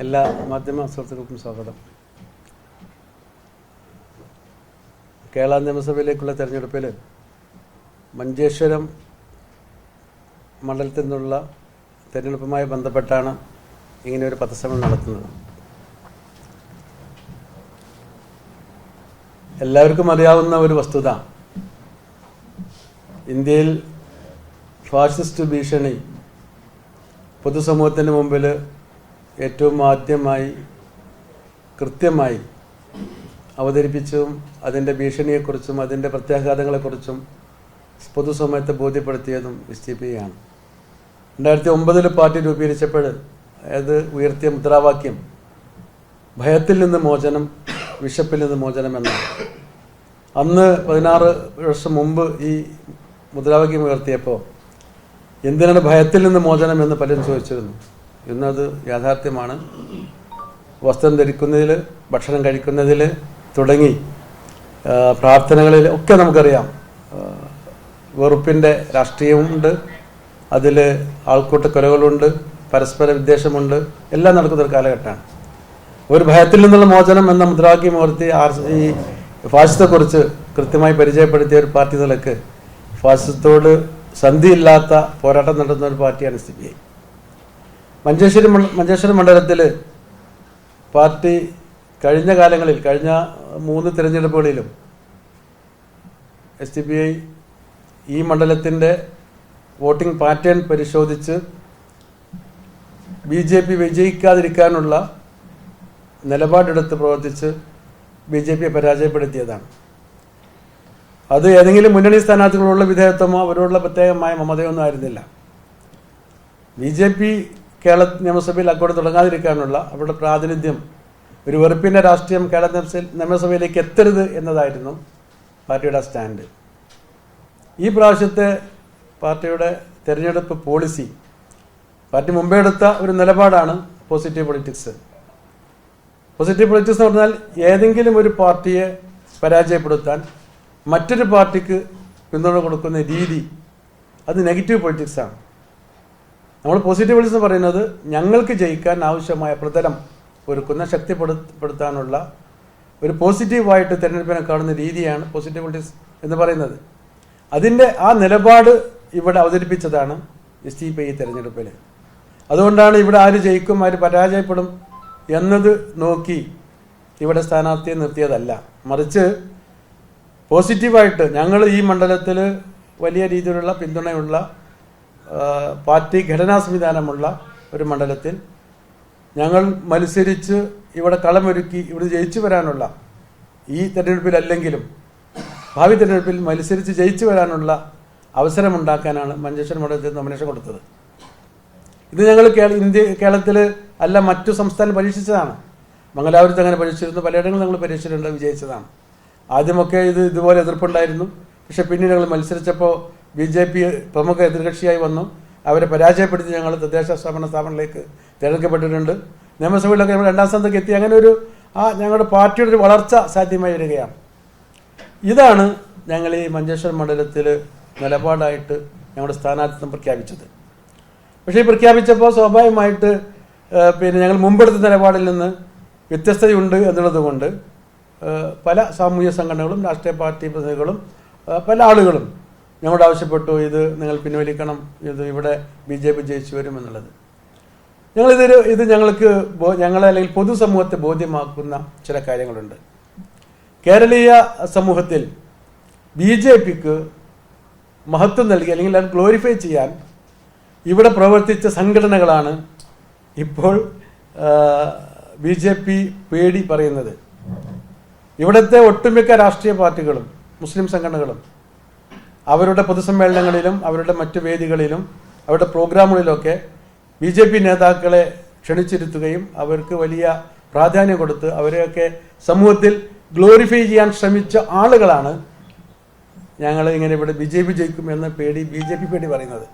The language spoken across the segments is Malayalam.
എല്ലാ മാധ്യമ സുഹൃത്തുക്കൾക്കും സ്വാഗതം. കേരള നിയമസഭയിലേക്കുള്ള തെരഞ്ഞെടുപ്പിൽ മഞ്ചേശ്വരം മണ്ഡലത്തിൽ നിന്നുള്ള തെരഞ്ഞെടുപ്പുമായി ബന്ധപ്പെട്ടാണ് ഇങ്ങനെ ഒരു പത്രസമ്മേളനം നടത്തുന്നത്. എല്ലാവർക്കും അറിയാവുന്ന ഒരു വസ്തുത, ഇന്ത്യയിൽ ഫാസിസ്റ്റ് ഭീഷണി പൊതുസമൂഹത്തിന് മുമ്പിൽ ഏറ്റവും ആദ്യമായി കൃത്യമായി അവതരിപ്പിച്ചും അതിൻ്റെ ഭീഷണിയെക്കുറിച്ചും അതിൻ്റെ പ്രത്യാഘാതങ്ങളെക്കുറിച്ചും പൊതുസമൂഹത്തെ ബോധ്യപ്പെടുത്തിയതും SDPI ആണ്. 2009 പാർട്ടി രൂപീകരിച്ചപ്പോൾ അത് ഉയർത്തിയ മുദ്രാവാക്യം ഭയത്തിൽ നിന്ന് മോചനം, വിശപ്പിൽ നിന്ന് മോചനം എന്നാണ്. അന്ന് 16 വർഷം മുമ്പ് ഈ മുദ്രാവാക്യം ഉയർത്തിയപ്പോൾ എന്തിനാണ് ഭയത്തിൽ നിന്ന് മോചനം എന്ന് പലരും ചോദിച്ചിരുന്നു. ഇന്നത് യാഥാർത്ഥ്യമാണ്. വസ്ത്രം ധരിക്കുന്നതിൽ, ഭക്ഷണം കഴിക്കുന്നതിൽ തുടങ്ങി പ്രാർത്ഥനകളിൽ ഒക്കെ നമുക്കറിയാം വെറുപ്പിൻ്റെ രാഷ്ട്രീയമുണ്ട്, അതിൽ ആൾക്കൂട്ടക്കൊലകളുണ്ട്, പരസ്പര വിദ്വേഷമുണ്ട്, എല്ലാം നടക്കുന്ന ഒരു കാലഘട്ടമാണ്. ഒരു ഭയത്തിൽ നിന്നുള്ള മോചനം എന്ന മുദ്രാവാക്യം ഉയർത്തി ഈ ഫാസിസത്തെക്കുറിച്ച് കൃത്യമായി പരിചയപ്പെടുത്തിയ ഒരു പാർട്ടി നിലക്ക് ഫാസിസത്തോട് സന്ധിയില്ലാത്ത പോരാട്ടം നടത്തുന്ന ഒരു പാർട്ടിയാണ് SDPI. മഞ്ചേശ്വരം മണ്ഡലത്തിൽ പാർട്ടി കഴിഞ്ഞ കാലങ്ങളിൽ, കഴിഞ്ഞ 3 തിരഞ്ഞെടുപ്പുകളിലും SDPI ഈ മണ്ഡലത്തിൻ്റെ വോട്ടിംഗ് പാറ്റേൺ പരിശോധിച്ച് BJP വിജയിക്കാതിരിക്കാനുള്ള നിലപാടെടുത്ത് പ്രവർത്തിച്ച് BJPയെ പരാജയപ്പെടുത്തിയതാണ്. അത് ഏതെങ്കിലും മുന്നണി സ്ഥാനാർത്ഥികളുള്ള വിധേയത്വമോ അവരോടുള്ള പ്രത്യേകമായ മമതയൊന്നും ആയിരുന്നില്ല. BJP കേരള നിയമസഭയിൽ അക്കോട് തുടങ്ങാതിരിക്കാനുള്ള അവരുടെ പ്രാതിനിധ്യം, ഒരു വെറുപ്പിൻ്റെ രാഷ്ട്രീയം കേരള നിയമസഭയിലേക്ക് എത്തരുത് എന്നതായിരുന്നു പാർട്ടിയുടെ സ്റ്റാൻഡ്. ഈ പ്രാവശ്യത്തെ പാർട്ടിയുടെ തെരഞ്ഞെടുപ്പ് പോളിസി, പാർട്ടി മുമ്പേ എടുത്ത ഒരു നിലപാടാണ് പോസിറ്റീവ് പൊളിറ്റിക്സ്. പോസിറ്റീവ് പൊളിറ്റിക്സ് എന്ന് പറഞ്ഞാൽ ഏതെങ്കിലും ഒരു പാർട്ടിയെ പരാജയപ്പെടുത്താൻ മറ്റൊരു പാർട്ടിക്ക് പിന്തുണ കൊടുക്കുന്ന രീതി, അത് നെഗറ്റീവ് പൊളിറ്റിക്സാണ്. നമ്മൾ പോസിറ്റീവ് പൊളിറ്റിക്സ് എന്ന് പറയുന്നത് ഞങ്ങൾക്ക് ജയിക്കാൻ ആവശ്യമായ പ്രതലം ഒരുക്കുന്ന, ശക്തിപ്പെടുത്താനുള്ള ഒരു പോസിറ്റീവായിട്ട് തിരഞ്ഞെടുപ്പിനെ കാണുന്ന രീതിയാണ് പോസിറ്റീവ് പൊളിറ്റിക്സ് എന്ന് പറയുന്നത്. അതിൻ്റെ ആ നിലപാട് ഇവിടെ അവതരിപ്പിച്ചതാണ് SDPI തിരഞ്ഞെടുപ്പിൽ. അതുകൊണ്ടാണ് ഇവിടെ ആര് ജയിക്കും ആര് പരാജയപ്പെടും എന്നത് നോക്കി ഇവിടെ സ്ഥാനാർത്ഥിയെ നിർത്തിയതല്ല, മറിച്ച് പോസിറ്റീവായിട്ട് ഞങ്ങൾ ഈ മണ്ഡലത്തിൽ വലിയ രീതിയിലുള്ള പിന്തുണയുള്ള പാർട്ടി ഘടനാ സംവിധാനമുള്ള ഒരു മണ്ഡലത്തിൽ ഞങ്ങൾ മത്സരിച്ച് ഇവിടെ കളമൊരുക്കി ഇവിടെ ജയിച്ചു വരാനുള്ള, ഈ തെരഞ്ഞെടുപ്പിലല്ലെങ്കിലും ഭാവി തെരഞ്ഞെടുപ്പിൽ മത്സരിച്ച് ജയിച്ചു വരാനുള്ള അവസരമുണ്ടാക്കാനാണ് മഞ്ചേശ്വരം മണ്ഡലത്തിൽ നോമിനേഷൻ കൊടുത്തത്. ഇത് ഞങ്ങൾ കേരളത്തിൽ അല്ല മറ്റു സംസ്ഥാനം പരീക്ഷിച്ചതാണ്. മംഗലാപുരത്ത് അങ്ങനെ പരീക്ഷിച്ചിരുന്നു, പലയിടങ്ങളും ഞങ്ങൾ പരീക്ഷിച്ചിട്ടുണ്ട്, വിജയിച്ചതാണ്. ആദ്യമൊക്കെ ഇതുപോലെ എതിർപ്പുണ്ടായിരുന്നു. പക്ഷെ പിന്നീട് ഞങ്ങൾ മത്സരിച്ചപ്പോൾ BJP പ്രമുഖ എതിർകക്ഷിയായി വന്നു. അവരെ പരാജയപ്പെടുത്തി ഞങ്ങൾ തദ്ദേശ സ്ഥാപനങ്ങളിലേക്ക് തിരഞ്ഞെടുക്കപ്പെട്ടിട്ടുണ്ട്. നിയമസഭയിലൊക്കെ ഞങ്ങൾ 2ാം സ്ഥാനത്തേക്ക് എത്തി. അങ്ങനെ ഒരു ഞങ്ങളുടെ പാർട്ടിയുടെ ഒരു വളർച്ച സാധ്യമായി വരികയാണ്. ഇതാണ് ഞങ്ങൾ ഈ മഞ്ചേശ്വരം മണ്ഡലത്തിൽ നിലപാടായിട്ട് ഞങ്ങളുടെ സ്ഥാനാർത്ഥിത്വം പ്രഖ്യാപിച്ചത്. പക്ഷേ ഈ പ്രഖ്യാപിച്ചപ്പോൾ സ്വാഭാവികമായിട്ട് ഞങ്ങൾ മുമ്പെടുത്ത നിലപാടിൽ നിന്ന് വ്യത്യസ്തതയുണ്ട് എന്നുള്ളത് കൊണ്ട് പല സാമൂഹ്യ സംഘടനകളും രാഷ്ട്രീയ പാർട്ടി പ്രതിനിധികളും പല ആളുകളും ഞങ്ങളോട് ആവശ്യപ്പെട്ടു, ഇത് നിങ്ങൾ പിൻവലിക്കണം, ഇത് ഇവിടെ BJP ജയിച്ചു വരും എന്നുള്ളത്. ഇത് ഞങ്ങളെ അല്ലെങ്കിൽ പൊതുസമൂഹത്തെ ബോധ്യമാക്കുന്ന ചില കാര്യങ്ങളുണ്ട്. കേരളീയ സമൂഹത്തിൽ BJPക്ക് മഹത്വം നൽകി അല്ലെങ്കിൽ അത് ഗ്ലോറിഫൈ ചെയ്യാൻ ഇവിടെ പ്രവർത്തിച്ച സംഘടനകളാണ് ഇപ്പോൾ BJP പേടി പറയുന്നത്. ഇവിടുത്തെ ഒട്ടുമിക്ക രാഷ്ട്രീയ പാർട്ടികളും മുസ്ലിം സംഘടനകളും അവരുടെ പൊതുസമ്മേളനങ്ങളിലും അവരുടെ മറ്റു വേദികളിലും അവരുടെ പ്രോഗ്രാമുകളിലൊക്കെ BJP നേതാക്കളെ ക്ഷണിച്ചിരുത്തുകയും അവർക്ക് വലിയ പ്രാധാന്യം കൊടുത്ത് അവരെയൊക്കെ സമൂഹത്തിൽ ഗ്ലോറിഫൈ ചെയ്യാൻ ശ്രമിച്ച ആളുകളാണ് ഞങ്ങൾ ഇങ്ങനെ ഇവിടെ BJP ജയിക്കും എന്ന BJP പേടി പറയുന്നത്.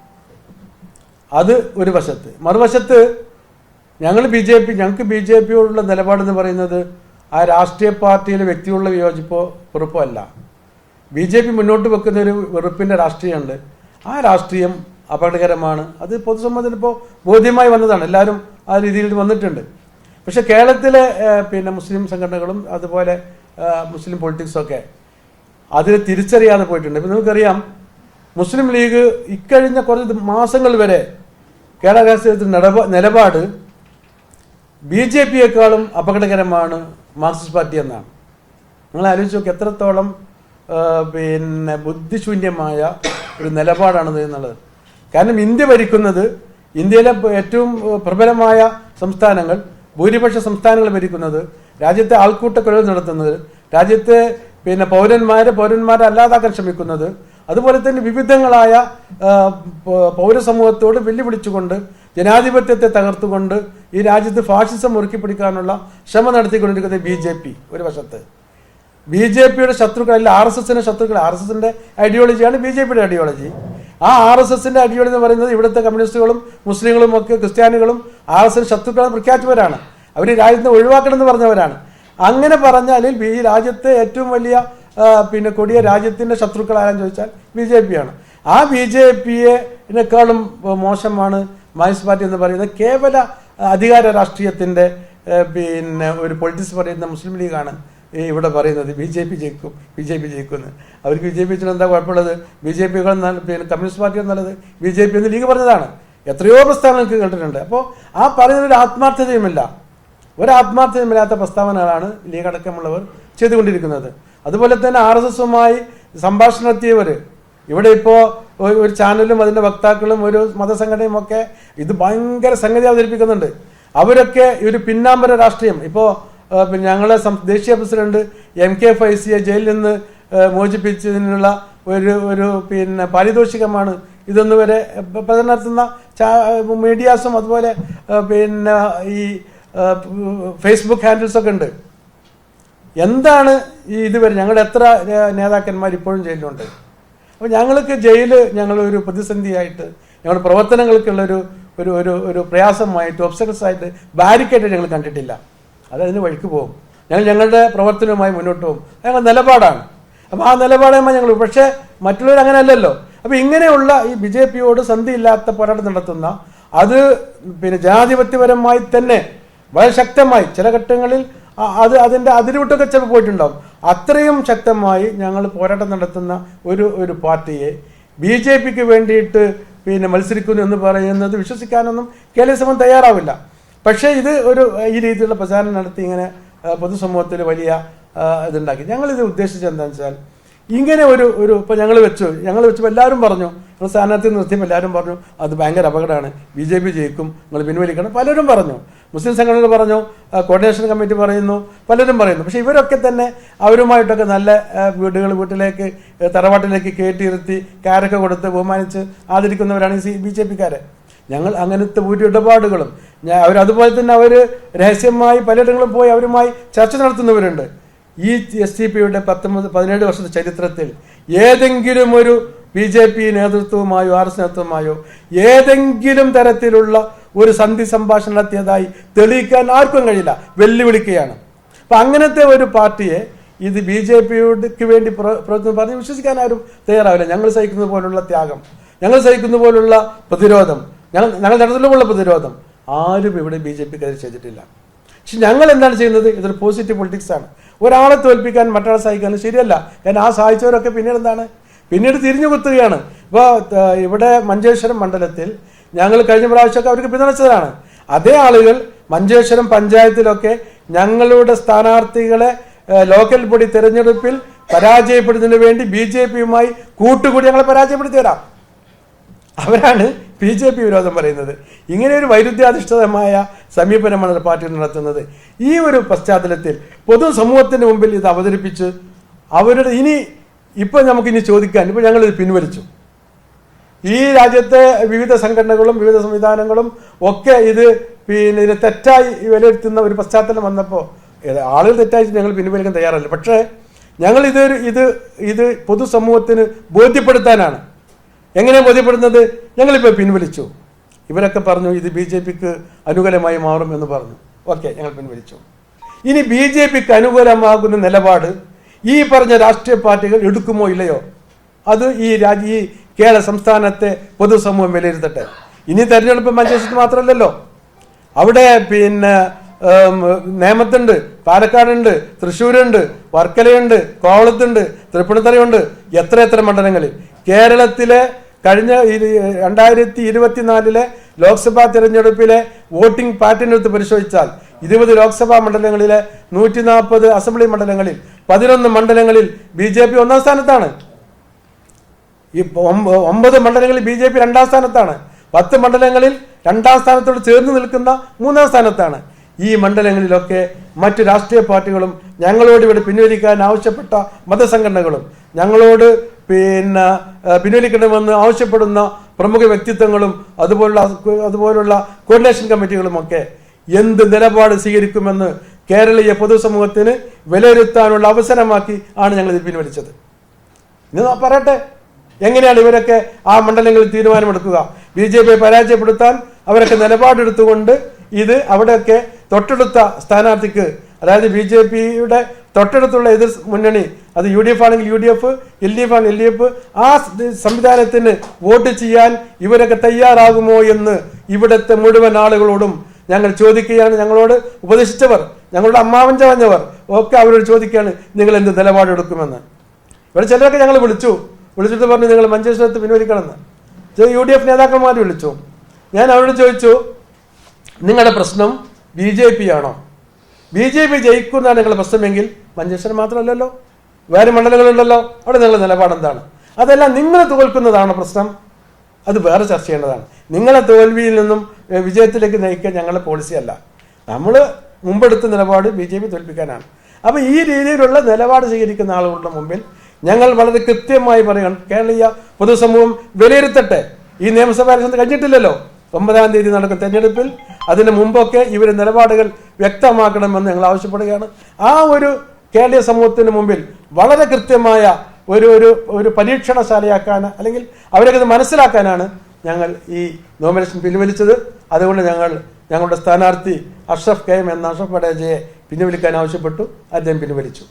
അത് ഒരു വശത്ത്. മറുവശത്ത് ഞങ്ങൾക്ക് BJPയോടുള്ള നിലപാടെന്ന് പറയുന്നത് ആ രാഷ്ട്രീയ പാർട്ടിയിലെ വ്യക്തിയുള്ള വിയോജിപ്പോ വെറുപ്പോ അല്ല. BJP മുന്നോട്ട് വെക്കുന്ന ഒരു വെറുപ്പിൻ്റെ രാഷ്ട്രീയമുണ്ട്. ആ രാഷ്ട്രീയം അപകടകരമാണ്. അത് പൊതുസമ്മതത്തിന് ഇപ്പോൾ ബോധ്യമായി വന്നതാണ്. എല്ലാവരും ആ രീതിയിൽ വന്നിട്ടുണ്ട്. പക്ഷെ കേരളത്തിലെ പിന്നെ മുസ്ലിം സംഘടനകളും അതുപോലെ മുസ്ലിം പൊളിറ്റിക്സൊക്കെ അതിൽ തിരിച്ചറിയാതെ പോയിട്ടുണ്ട്. ഇപ്പം നിങ്ങൾക്കറിയാം, മുസ്ലിം ലീഗ് ഇക്കഴിഞ്ഞ കുറച്ച് മാസങ്ങൾ വരെ കേരള രാഷ്ട്രീയത്തിൽ നിലപാട് BJPയേക്കാളും അപകടകരമാണ് മാർക്സിസ്റ്റ് പാർട്ടി എന്നാണ്. നിങ്ങൾ ആലോചിച്ച് നോക്കി എത്രത്തോളം പിന്നെ ബുദ്ധിശൂന്യമായ ഒരു നിലപാടാണത് എന്നുള്ളത്. കാരണം ഇന്ത്യ ഭരിക്കുന്നത്, ഇന്ത്യയിലെ ഏറ്റവും പ്രബലമായ സംസ്ഥാനങ്ങൾ, ഭൂരിപക്ഷ സംസ്ഥാനങ്ങൾ ഭരിക്കുന്നത്, രാജ്യത്തെ ആൾക്കൂട്ട കൊലകൾ നടത്തുന്നത്, രാജ്യത്തെ പിന്നെ പൗരന്മാരെ അല്ലാതാക്കാൻ ശ്രമിക്കുന്നത്, അതുപോലെ തന്നെ വിവിധങ്ങളായ പൗരസമൂഹത്തോട് വെല്ലുവിളിച്ചുകൊണ്ട് ജനാധിപത്യത്തെ തകർത്തുകൊണ്ട് ഈ രാജ്യത്ത് ഫാഷിസം മുറുക്കിപ്പിടിക്കാനുള്ള ശ്രമം നടത്തിക്കൊണ്ടിരിക്കുന്നത് BJP. ഒരു വശത്ത് BJPയുടെ ശത്രുക്കളല്ല, RSSന്റെ ശത്രുക്കൾ. RSSന്റെ ഐഡിയോളജിയാണ് BJPയുടെ ഐഡിയോളജി. ആ RSSന്റെ ഐഡിയോളജി എന്ന് പറയുന്നത് ഇവിടുത്തെ കമ്മ്യൂണിസ്റ്റുകളും മുസ്ലിങ്ങളും ഒക്കെ ക്രിസ്ത്യാനികളും RSS ശത്രുക്കളെ പ്രഖ്യാപിച്ചവരാണ്. അവർ രാജ്യത്തെ ഒഴിവാക്കണമെന്ന് പറഞ്ഞവരാണ്. അങ്ങനെ പറഞ്ഞാൽ ഈ രാജ്യത്തെ ഏറ്റവും വലിയ പിന്നെ കൊടിയ രാജ്യത്തിന്റെ ശത്രുക്കൾ ആരാന്ന് ചോദിച്ചാൽ BJPയാണ്. ആ BJPയേക്കാളും മോശമാണ് മാർക്സിസ്റ്റ് പാർട്ടി എന്ന് പറയുന്നത്. കേവല അധികാര രാഷ്ട്രീയത്തിന്റെ പിന്നെ ഒരു പൊളിറ്റിക്സ് പറയുന്ന മുസ്ലിം ലീഗാണ് ഇവിടെ പറയുന്നത് BJP ജയിക്കുമെന്ന്. അവർക്ക് BJP എന്താ കുഴപ്പമുള്ളത്? BJPയേക്കാൾ പിന്നെ കമ്മ്യൂണിസ്റ്റ് പാർട്ടികൾ നല്ലത് BJP എന്ന് ലീഗ് പറഞ്ഞതാണ്. എത്രയോ പ്രസ്താവനകൾക്ക് കേട്ടിട്ടുണ്ട്. അപ്പോൾ ആ പറയുന്നൊരു ആത്മാർത്ഥതയുമില്ല, ഒരാത്മാർത്ഥതയുമില്ലാത്ത പ്രസ്താവനകളാണ് ലീഗ് അടക്കമുള്ളവർ ചെയ്തുകൊണ്ടിരിക്കുന്നത്. അതുപോലെ തന്നെ RSSുമായി സംഭാഷണം നടത്തിയവർ ഇവിടെ ഇപ്പോൾ ഒരു ചാനലും അതിൻ്റെ വക്താക്കളും ഒരു മതസംഘടനയും ഒക്കെ ഇത് ഭയങ്കര സംഗതി അവതരിപ്പിക്കുന്നുണ്ട്. അവരൊക്കെ ഒരു പിന്നാമ്പര രാഷ്ട്രീയം. ഇപ്പോൾ ഞങ്ങളെ ദേശീയ പ്രസിഡന്റ് MK ഫൈസിയെ ജയിലിൽ നിന്ന് മോചിപ്പിച്ചതിനുള്ള ഒരു പിന്നെ പാരിതോഷികമാണ് ഇതൊന്നു വരെ പ്രചരണം നടത്തുന്ന മീഡിയാസും അതുപോലെ പിന്നെ ഈ ഫേസ്ബുക്ക് ഹാൻഡിൽസൊക്കെ ഉണ്ട്. എന്താണ് ഈ ഇതുവരെ ഞങ്ങളുടെ എത്ര നേതാക്കന്മാർ ഇപ്പോഴും ജയിലിലുണ്ട്? അപ്പോൾ ഞങ്ങൾക്ക് ഞങ്ങളൊരു പ്രതിസന്ധിയായിട്ട്, ഞങ്ങളുടെ പ്രവർത്തനങ്ങൾക്കുള്ളൊരു ഒരു ഒരു ഒരു പ്രയാസമായിട്ട്, ഒബ്സ്റ്റക്കിൾസ് ആയിട്ട്, ബാരിക്കേഡ് ഞങ്ങൾ കണ്ടിട്ടില്ല. അതതിന് വഴിക്ക് പോകും. ഞങ്ങളുടെ പ്രവർത്തനവുമായി മുന്നോട്ട് പോകും. ഞങ്ങളുടെ നിലപാടാണ്. അപ്പോൾ ആ നിലപാടുമായി ഞങ്ങൾ, പക്ഷേ മറ്റുള്ളവർ അങ്ങനെ അല്ലല്ലോ. അപ്പോൾ ഇങ്ങനെയുള്ള ഈ BJPയോട് സന്ധിയില്ലാത്ത പോരാട്ടം നടത്തുന്ന, അത് പിന്നെ ജനാധിപത്യപരമായി തന്നെ വളരെ ശക്തമായി ചില ഘട്ടങ്ങളിൽ അതിൻ്റെ അതിരുവിട്ടൊക്കെ ചിലപ്പോൾ പോയിട്ടുണ്ടാവും. അത്രയും ശക്തമായി ഞങ്ങൾ പോരാട്ടം നടത്തുന്ന ഒരു പാർട്ടിയെ BJPക്ക് വേണ്ടിയിട്ട് പിന്നെ മത്സരിക്കുന്നു എന്ന് പറയുന്നത് വിശ്വസിക്കാനൊന്നും കേരള സമൂഹം തയ്യാറാവില്ല. പക്ഷേ ഇത് ഈ രീതിയിലുള്ള പ്രചാരണം നടത്തി ഇങ്ങനെ പൊതുസമൂഹത്തിൽ വലിയ ഇതുണ്ടാക്കി. ഞങ്ങളിത് ഉദ്ദേശിച്ചത് എന്താണെന്ന് വെച്ചാൽ, ഇങ്ങനെ ഇപ്പോൾ ഞങ്ങൾ വെച്ചപ്പോൾ എല്ലാവരും പറഞ്ഞു, നിങ്ങൾ സ്ഥാനാർത്ഥി നിർത്തിയപ്പോൾ എല്ലാവരും പറഞ്ഞു അത് ഭയങ്കര അപകടമാണ്, BJP ജയിക്കും, നിങ്ങൾ പിൻവലിക്കണം, പലരും പറഞ്ഞു. മുസ്ലിം സംഘടനകൾ പറഞ്ഞു, കോർഡിനേഷൻ കമ്മിറ്റി പറയുന്നു, പലരും പറയുന്നു. പക്ഷെ ഇവരൊക്കെ തന്നെ അവരുമായിട്ടൊക്കെ നല്ല വീട്ടിലേക്ക് തറവാട്ടിലേക്ക് കയറ്റിയിരുത്തി കാരൊക്കെ കൊടുത്ത് ബഹുമാനിച്ച് ആദരിക്കുന്നവരാണ് ഈ BJPക്കാരെ. ഞങ്ങൾ അങ്ങനത്തെ ഒരു ഇടപാടുകളും അതുപോലെ തന്നെ അവർ രഹസ്യമായി പലയിടങ്ങളും പോയി അവരുമായി ചർച്ച നടത്തുന്നവരുണ്ട്. ഈ SDPയുടെ 17 വർഷത്തെ ചരിത്രത്തിൽ ഏതെങ്കിലും ഒരു BJP നേതൃത്വവുമായോ RS നേതൃത്വമായോ ഏതെങ്കിലും തരത്തിലുള്ള ഒരു സന്ധി സംഭാഷണം നടത്തിയതായി തെളിയിക്കാൻ ആർക്കും കഴിയില്ല. വെല്ലുവിളിക്കുകയാണ്. അപ്പം അങ്ങനത്തെ ഒരു പാർട്ടിയെ ഇത് BJPക്ക് വേണ്ടി പ്രവർത്തനം പറഞ്ഞ് വിശ്വസിക്കാൻ ആരും തയ്യാറാവില്ല. ഞങ്ങൾ സഹിക്കുന്ന പോലുള്ള ത്യാഗം, ഞങ്ങൾ സഹിക്കുന്ന പോലുള്ള പ്രതിരോധം, ഞങ്ങൾ നടത്തുള്ള പ്രതിരോധം ആരും ഇവിടെ BJPക്കെതിരെ ചെയ്തിട്ടില്ല. പക്ഷെ ഞങ്ങൾ എന്താണ് ചെയ്യുന്നത്? ഇതൊരു പോസിറ്റീവ് പൊളിറ്റിക്സ് ആണ്. ഒരാളെ തോൽപ്പിക്കാൻ മറ്റൊരാളെ സഹായിക്കാനും ശരിയല്ല. കാരണം ആ സഹായിച്ചവരൊക്കെ പിന്നീട് തിരിഞ്ഞു കുത്തുകയാണ്. ഇപ്പോൾ ഇവിടെ മഞ്ചേശ്വരം മണ്ഡലത്തിൽ ഞങ്ങൾ കഴിഞ്ഞ പ്രാവശ്യമൊക്കെ അവർക്ക് പിന്തുണച്ചതാണ്. അതേ ആളുകൾ മഞ്ചേശ്വരം പഞ്ചായത്തിലൊക്കെ ഞങ്ങളുടെ സ്ഥാനാർത്ഥികളെ ലോക്കൽ ബോഡി തെരഞ്ഞെടുപ്പിൽ പരാജയപ്പെടുന്നതിന് വേണ്ടി BJPയുമായി കൂട്ടുകൂടി ഞങ്ങളെ പരാജയപ്പെടുത്തിയവരാ. അവരാണ് BJP വിരോധം പറയുന്നത്. ഇങ്ങനെ ഒരു വൈരുദ്ധ്യാധിഷ്ഠിതമായ സമീപനമാണ് പാർട്ടി നടത്തുന്നത്. ഈ ഒരു പശ്ചാത്തലത്തിൽ പൊതുസമൂഹത്തിന് മുമ്പിൽ ഇത് അവതരിപ്പിച്ച് അവരുടെ ഇപ്പോൾ നമുക്കിനി ചോദിക്കാൻ, ഇപ്പോൾ ഞങ്ങളിത് പിൻവലിച്ചു. ഈ രാജ്യത്തെ വിവിധ സംഘടനകളും വിവിധ സംവിധാനങ്ങളും ഒക്കെ ഇതിനെ തെറ്റായി വിലയിരുത്തുന്ന ഒരു പശ്ചാത്തലം വന്നപ്പോൾ ആളുകൾ തെറ്റായി ഞങ്ങൾ പിൻവലിക്കാൻ തയ്യാറല്ല. പക്ഷേ ഞങ്ങൾ ഇത് പൊതുസമൂഹത്തിന് ബോധ്യപ്പെടുത്താനാണ്. എങ്ങനെ ബോധ്യപ്പെടുന്നത്? ഞങ്ങളിപ്പോൾ പിൻവലിച്ചു. ഇവരൊക്കെ പറഞ്ഞു ഇത് BJPക്ക് അനുകൂലമായി മാറും എന്ന് പറഞ്ഞു. ഓക്കെ, ഞങ്ങൾ പിൻവലിച്ചു. ഇനി BJPക്ക് അനുകൂലമാകുന്ന നിലപാട് ഈ പറഞ്ഞ രാഷ്ട്രീയ പാർട്ടികൾ എടുക്കുമോ ഇല്ലയോ, അത് ഈ കേരള സംസ്ഥാനത്തെ പൊതുസമൂഹം വിലയിരുത്തട്ടെ. ഇനി തെരഞ്ഞെടുപ്പ് മഞ്ചേശ്വരത്ത് മാത്രമല്ലല്ലോ, അവിടെ പിന്നെ നേമത്തുണ്ട്, പാലക്കാടുണ്ട്, തൃശ്ശൂരുണ്ട്, വർക്കലയുണ്ട്, കോവളത്തുണ്ട്, തൃപ്പൂണിത്തുറയുണ്ട്, എത്ര മണ്ഡലങ്ങളിൽ. കേരളത്തിലെ കഴിഞ്ഞ 2024 ലോക്സഭാ തിരഞ്ഞെടുപ്പിലെ വോട്ടിംഗ് പാറ്റേൺ എടുത്ത് പരിശോധിച്ചാൽ 20 ലോക്സഭാ മണ്ഡലങ്ങളിലെ 140 അസംബ്ലി മണ്ഡലങ്ങളിൽ 11 മണ്ഡലങ്ങളിൽ BJP 1-ാം സ്ഥാനത്താണ്. ഈ 9 മണ്ഡലങ്ങളിൽ BJP 2-ാം സ്ഥാനത്താണ്. 10 മണ്ഡലങ്ങളിൽ 2-ാം സ്ഥാനത്തോട് ചേർന്ന് നിൽക്കുന്ന 3-ാം സ്ഥാനത്താണ്. ഈ മണ്ഡലങ്ങളിലൊക്കെ മറ്റു രാഷ്ട്രീയ പാർട്ടികളും ഞങ്ങളോട് ഇവിടെ പിൻവലിക്കാൻ ആവശ്യപ്പെട്ട മതസംഘടനകളും ഞങ്ങളോട് പിൻവലിക്കണമെന്ന് ആവശ്യപ്പെടുന്ന പ്രമുഖ വ്യക്തിത്വങ്ങളും അതുപോലുള്ള കോർഡിനേഷൻ കമ്മിറ്റികളുമൊക്കെ എന്ത് നിലപാട് സ്വീകരിക്കുമെന്ന് കേരളീയ പൊതുസമൂഹത്തിന് വിലയിരുത്താനുള്ള അവസരമാക്കി ആണ് ഞങ്ങൾ ഇത് പിൻവലിച്ചത്. ഇനി പറയട്ടെ, എങ്ങനെയാണ് ഇവരൊക്കെ ആ മണ്ഡലങ്ങളിൽ തീരുമാനമെടുക്കുക? BJP പരാജയപ്പെടുത്താൻ അവരൊക്കെ നിലപാടെടുത്തുകൊണ്ട് ഇത് അവിടെയൊക്കെ തൊട്ടടുത്ത സ്ഥാനാർത്ഥിക്ക്, അതായത് BJPയുടെ തൊട്ടടുത്തുള്ള എതിർ മുന്നണി, അത് UDF ആണെങ്കിൽ UDF, LDF ആണെങ്കിൽ LDF, ആ സംവിധാനത്തിന് വോട്ട് ചെയ്യാൻ ഇവരൊക്കെ തയ്യാറാകുമോ എന്ന് ഇവിടുത്തെ മുഴുവൻ ആളുകളോടും ഞങ്ങൾ ചോദിക്കുകയാണ്. ഞങ്ങളോട് ഉപദേശിച്ചവർ, ഞങ്ങളുടെ അമ്മാവൻ ചവഞ്ഞവർ ഒക്കെ അവരോട് ചോദിക്കുകയാണ്, നിങ്ങൾ എന്ത് നിലപാടെടുക്കുമെന്ന്. ഇവിടെ ചിലരൊക്കെ ഞങ്ങൾ വിളിച്ചിട്ട് പറഞ്ഞു നിങ്ങൾ മഞ്ചേശ്വരത്ത് പിൻവലിക്കണമെന്ന്. UDF നേതാക്കന്മാർ വിളിച്ചു. ഞാൻ അവരോട് ചോദിച്ചു, നിങ്ങളുടെ പ്രശ്നം BJP ആണോ? BJP ജയിക്കുന്നതാണ് നിങ്ങളുടെ പ്രശ്നമെങ്കിൽ മഞ്ചേശ്വരം മാത്രമല്ലല്ലോ, വേറെ മണ്ഡലങ്ങളുണ്ടല്ലോ, അവിടെ നിങ്ങളുടെ നിലപാടെന്താണ്? അതെല്ലാം നിങ്ങൾ തോൽക്കുന്നതാണ് പ്രശ്നം, അത് വേറെ ചർച്ച ചെയ്യേണ്ടതാണ്. നിങ്ങളെ തോൽവിയിൽ നിന്നും വിജയത്തിലേക്ക് നയിക്കാൻ ഞങ്ങളുടെ പോളിസിയല്ല. നമ്മൾ മുമ്പെടുത്ത നിലപാട് BJP തോൽപ്പിക്കാനാണ്. അപ്പോൾ ഈ രീതിയിലുള്ള നിലപാട് സ്വീകരിക്കുന്ന ആളുകളുടെ മുമ്പിൽ ഞങ്ങൾ വളരെ കൃത്യമായി പറയുകയാണ്, കേരളീയ പൊതുസമൂഹം വിലയിരുത്തട്ടെ. ഈ നിയമസഭാ ഇലക്ഷൻ കഴിഞ്ഞിട്ടില്ലല്ലോ, 9-ാം തീയതി നടക്കുന്ന തെരഞ്ഞെടുപ്പിൽ അതിന് മുമ്പൊക്കെ ഇവർ നിലപാടുകൾ വ്യക്തമാക്കണമെന്ന് ഞങ്ങൾ ആവശ്യപ്പെടുകയാണ്. ആ ഒരു കേരളീയ സമൂഹത്തിന് മുമ്പിൽ വളരെ കൃത്യമായ ഒരു പരീക്ഷണശാലയാക്കാൻ, അല്ലെങ്കിൽ അവരൊക്കെ മനസ്സിലാക്കാനാണ് ഞങ്ങൾ ഈ നോമിനേഷൻ പിൻവലിച്ചത്. അതുകൊണ്ട് ഞങ്ങളുടെ സ്ഥാനാർത്ഥി അഷ്റഫ് KM എന്ന അഷ്റഫ് പടേജയെ പിൻവലിക്കാൻ ആവശ്യപ്പെട്ടു. അദ്ദേഹം പിൻവലിച്ചു.